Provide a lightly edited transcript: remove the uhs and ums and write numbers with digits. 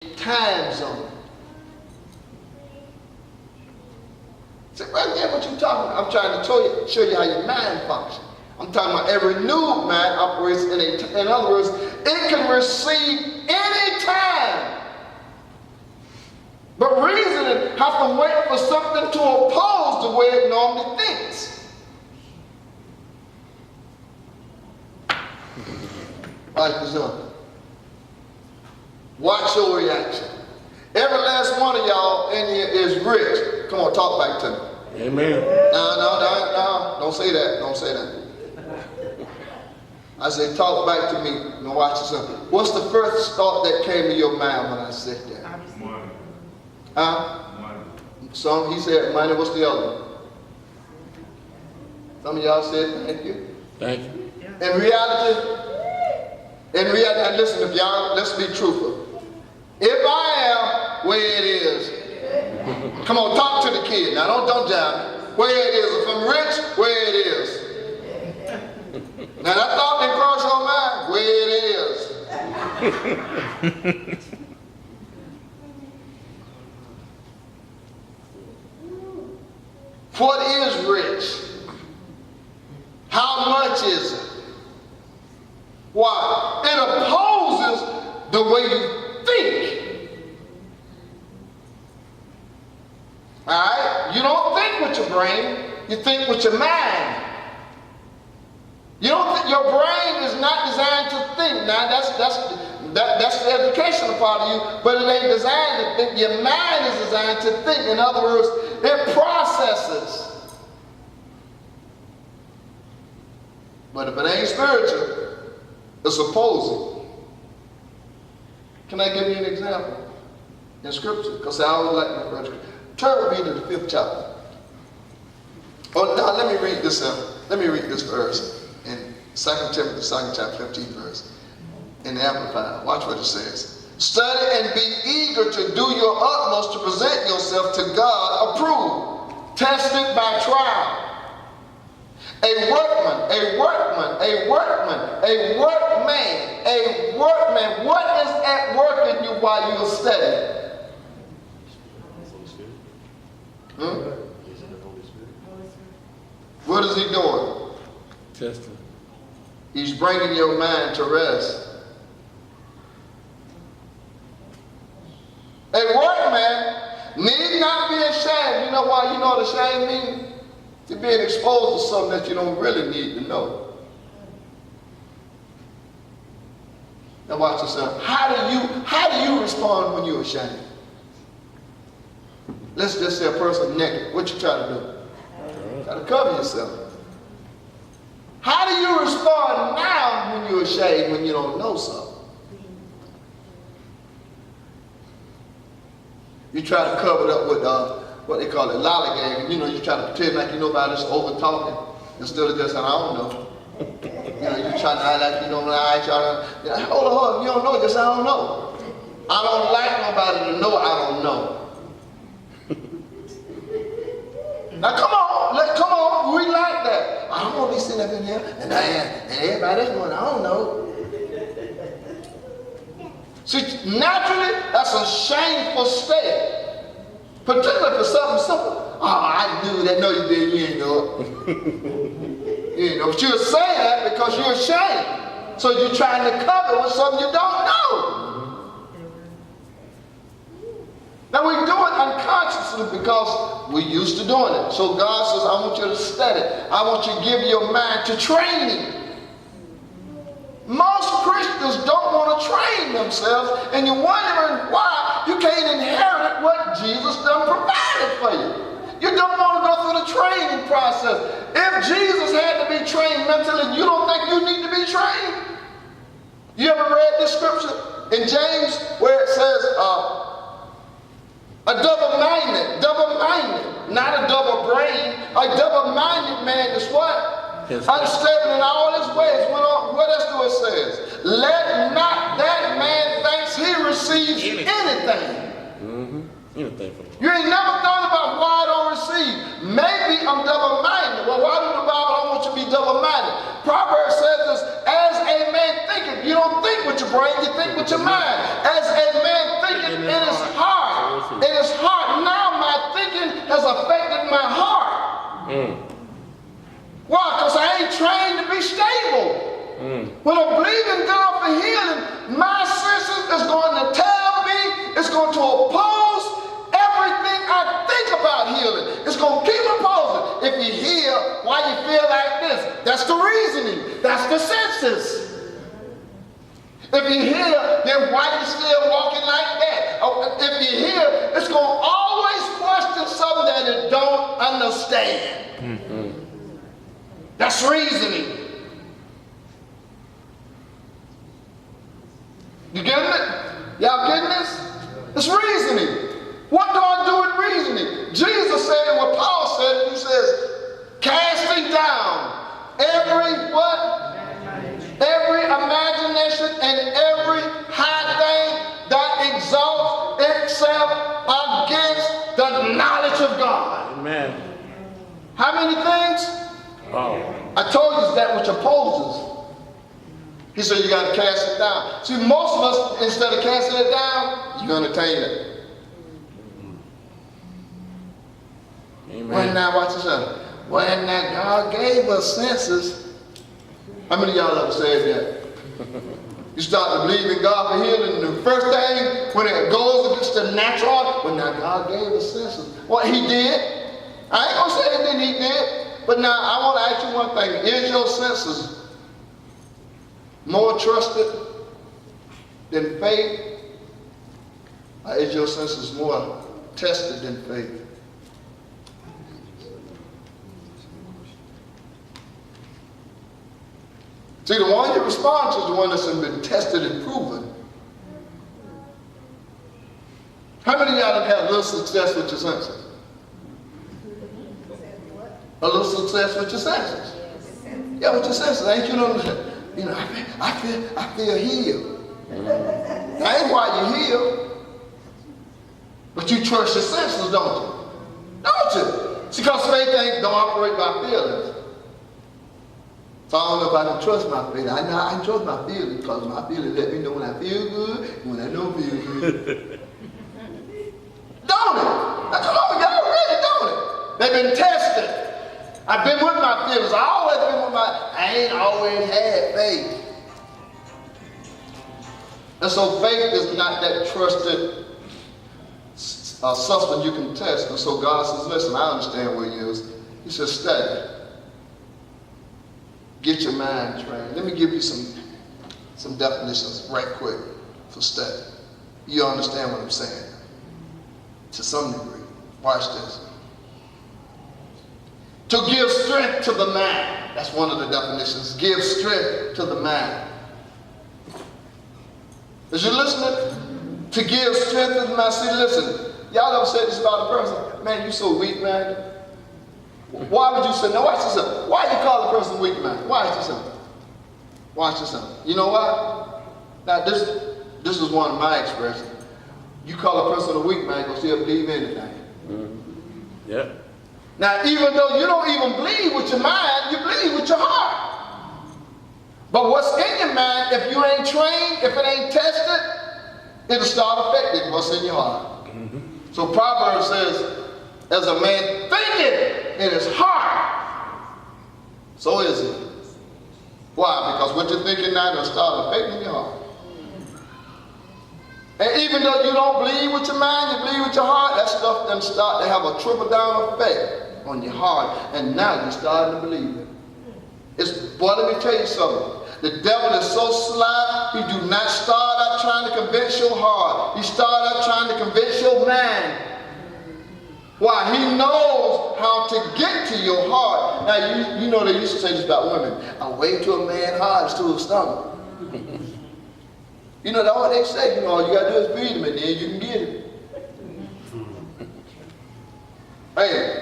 time zone. Say, well, yeah, what you talking about? I'm trying to show you how your mind functions. I'm talking about every renewed mind operates in other words, it can receive any time. But reasoning has to wait for something to oppose the way it normally thinks. Like this up. Watch your reaction. Every last one of y'all in here is rich. Come on, talk back to me. Amen. No, don't say that. Don't say that. I say, talk back to me. Now watch yourself. What's the first thought that came to your mind when I said that? Money. Huh? Money. Some, he said money. What's the other one? Some of y'all said thank you. Thank you. In reality, and listen, if y'all, let's be truthful. If I am where it is, come on, talk to the kid. Now, don't jive me. Where it is. If I'm rich, where it is. Now, that thought didn't cross your mind. Where it is. What is rich? How much is it? Why? It opposes the way you think. Alright? You don't think with your brain, you think with your mind. You don't think, your brain is not designed to think. Now that's the educational part of you, but it ain't designed to think. Your mind is designed to think. In other words, it processes. But if it ain't spiritual, it's opposing. Can I give you an example in scripture? Because I always like my brother. Turn with me to the 5th chapter. Oh, now let me read this. Let me read this verse in 2 Timothy, 2nd chapter, 15th verse, in the Amplified. Watch what it says. Study and be eager to do your utmost to present yourself to God approved, tested by trial. A workman, what is at work in you while you're studying? What is he doing? Testing. He's bringing your mind to rest. A workman need not be ashamed. You know why? You know what shame means? To being exposed to something that you don't really need to know. Now watch yourself. How do you respond when you're ashamed? Let's just say a person naked. What you try to do? Try to cover yourself. How do you respond now when you're ashamed, when you don't know something? You try to cover it up with what they call it, lollygagging. You know, you try to pretend like you know about this, over talking, instead of just, I don't know. You know, you try to act like you don't know. I try to, hold on, you don't know, just I don't know. I don't like nobody to know I don't know. Now come on, we like that. I don't want to be sitting up in here, and everybody else going, I don't know. See, naturally, that's a shameful state. Particularly for something simple. Oh, I knew that. No, you didn't. You didn't know it. You know, but you're saying that because you're ashamed. So you're trying to cover with something you don't know. Now we do it unconsciously because we're used to doing it. So God says, I want you to study. I want you to give your mind to training. Most Christians don't want to train themselves, and you're wondering why you can't inherit what Jesus done provided for you. You don't want to go through the training process. If Jesus had to be trained mentally, you don't think you need to be trained? You ever read this scripture in James where it says, a double-minded, not a double brain, a double-minded man is what? Unstable in all his ways. What else do it says? Let not that man thinks he receives anything. Anything from You ain't never thought about why I don't receive. Maybe I'm double-minded. Well, why do the Bible don't want you to be double-minded? Proverbs says this, as a man thinketh. You don't think with your brain, you think with your mind. As a man thinking in his heart, now my thinking has affected my heart. Why? Because I ain't trained to be stable. When I'm believing God for healing, my senses is going to tell me, it's going to oppose everything I think about healing. It's going to keep opposing. If you hear why you feel like this, that's the reasoning. That's the senses. If you hear, then why you still walking like that? If you hear, it's going to always question something that it don't understand. That's reasoning. You getting it? Y'all getting this? It's reasoning. What do I do with reasoning? Jesus said what Paul said. He says, casting down every what? Every imagination and every high thing that exalts itself against the knowledge of God. Amen. How many things? Oh. I told you that which opposes. He said you got to cast it down. See, most of us, instead of casting it down, you entertain it. Amen. When now, watch this out. When now God gave us senses. How many of y'all ever said that? You start to believe in God for healing, and the first thing, when it goes against the natural, when now God gave us senses. What he did, I ain't going to say anything he did, but now I want to ask you one thing. Is your senses more trusted than faith? Or is your senses more tested than faith? See, the one you respond to is the one that's been tested and proven. How many of y'all have had a little success with your senses? A little success with your senses? Yeah, with your senses. Ain't you know? You know, I feel healed. That ain't why you're healed. But you trust your senses, don't you? Don't you? See, because faith don't operate by feelings. So I don't know if I can trust my feelings. I know I can trust my feelings because my feelings let me know when I feel good and when I don't feel good. Don't it? Now come on, y'all ready, don't it? They've been tested. I've been with my feelings. I ain't always had faith. And so faith is not that trusted substance you can test. And so God says, listen, I understand where he is. He says, study. Get your mind trained. Let me give you some definitions right quick for study. You understand what I'm saying? To some degree. Watch this. To give strength to the mind. That's one of the definitions. Give strength to the mind. Is you listening? To give strength to the mind. See, listen. Y'all ever said this about a person? Man, you so weak, man. Why would you say, now watch this up. Why you call a person weak, man? Watch this up. Watch this up. You know why? Now, this is one of my expressions. You call a person a weak man, because he'll believe anything. Mm-hmm. Yep. Now, even though you don't even believe with your mind, you believe with your heart. But what's in your mind, if you ain't trained, if it ain't tested, it'll start affecting what's in your heart. Mm-hmm. So Proverbs says, as a man thinketh in his heart, so is it. Why? Because what you're thinking now will start affecting your heart. And even though you don't believe with your mind, you believe with your heart, that stuff then start to have a trickle down effect on your heart. And now you're starting to believe it. Boy, let me tell you something. The devil is so sly, he do not start out trying to convince your heart. He start out trying to convince your mind. Why? He knows how to get to your heart. Now, you know they used to say this about women. I wait till a man's heart is to his stomach. You know, that's what they say. You know, all you got to do is feed him and then you can get him. Hey,